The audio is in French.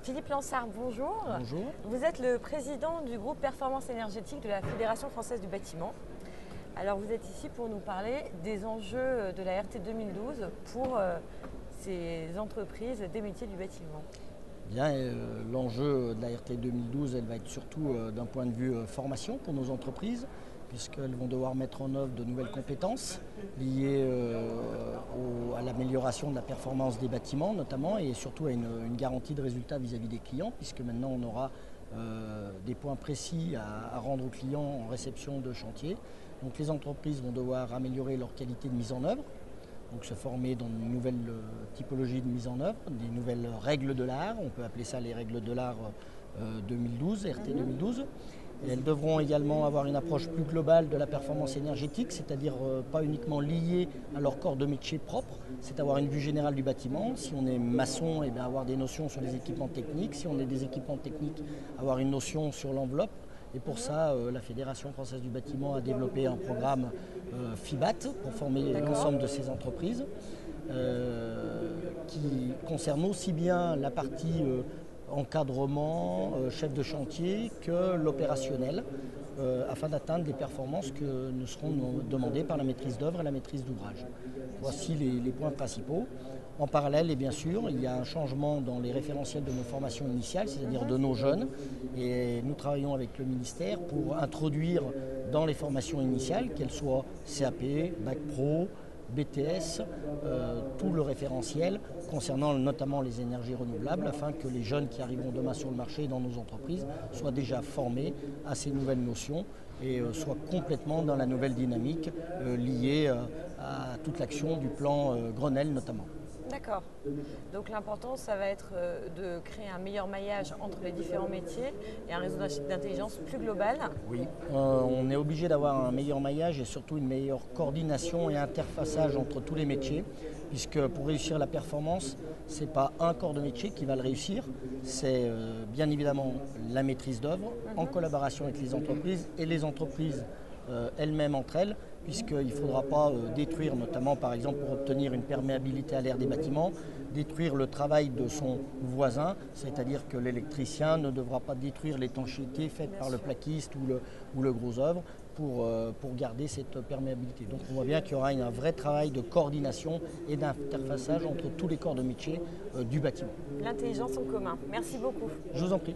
Philippe Lansard, bonjour. Bonjour. Vous êtes le président du groupe Performance énergétique de la Fédération française du bâtiment. Alors vous êtes ici pour nous parler des enjeux de la RT 2012 pour ces entreprises des métiers du bâtiment. Bien, l'enjeu de la RT 2012, elle va être surtout d'un point de vue formation pour nos entreprises, puisqu'elles vont devoir mettre en œuvre de nouvelles compétences liées à l'amélioration de la performance des bâtiments notamment, et surtout à une garantie de résultat vis-à-vis des clients, puisque maintenant on aura des points précis à rendre aux clients en réception de chantier. Donc les entreprises vont devoir améliorer leur qualité de mise en œuvre, donc se former dans une nouvelle typologie de mise en œuvre, des nouvelles règles de l'art, on peut appeler ça les règles de l'art 2012, RT 2012. Et elles devront également avoir une approche plus globale de la performance énergétique, c'est-à-dire pas uniquement liée à leur corps de métier propre, c'est avoir une vue générale du bâtiment. Si on est maçon, eh bien avoir des notions sur les équipements techniques. Si on est des équipements techniques, avoir une notion sur l'enveloppe. Et pour ça, la Fédération française du bâtiment a développé un programme FIBAT pour former l'ensemble de ces entreprises qui concerne aussi bien la partie encadrement, chef de chantier que l'opérationnel afin d'atteindre les performances que nous serons demandées par la maîtrise d'œuvre et la maîtrise d'ouvrage. Voici les points principaux. En parallèle, et bien sûr, il y a un changement dans les référentiels de nos formations initiales, c'est-à-dire de nos jeunes. Et nous travaillons avec le ministère pour introduire dans les formations initiales, qu'elles soient CAP, Bac Pro, BTS, tout le référentiel concernant notamment les énergies renouvelables, afin que les jeunes qui arriveront demain sur le marché dans nos entreprises soient déjà formés à ces nouvelles notions et soient complètement dans la nouvelle dynamique liée à toute l'action du plan Grenelle notamment. D'accord. Donc l'important, ça va être de créer un meilleur maillage entre les différents métiers et un réseau d'intelligence plus global. Oui, on est obligé d'avoir un meilleur maillage et surtout une meilleure coordination et interfaçage entre tous les métiers, puisque pour réussir la performance, ce n'est pas un corps de métier qui va le réussir, c'est bien évidemment la maîtrise d'œuvre en collaboration avec les entreprises et les entreprises elles-mêmes entre elles, puisqu'il ne faudra pas détruire, notamment par exemple pour obtenir une perméabilité à l'air des bâtiments, détruire le travail de son voisin, c'est-à-dire que l'électricien ne devra pas détruire l'étanchéité faite par le plaquiste ou le gros œuvre pour garder cette perméabilité. Donc on voit bien qu'il y aura un vrai travail de coordination et d'interfaçage entre tous les corps de métier du bâtiment. L'intelligence en commun. Merci beaucoup. Je vous en prie.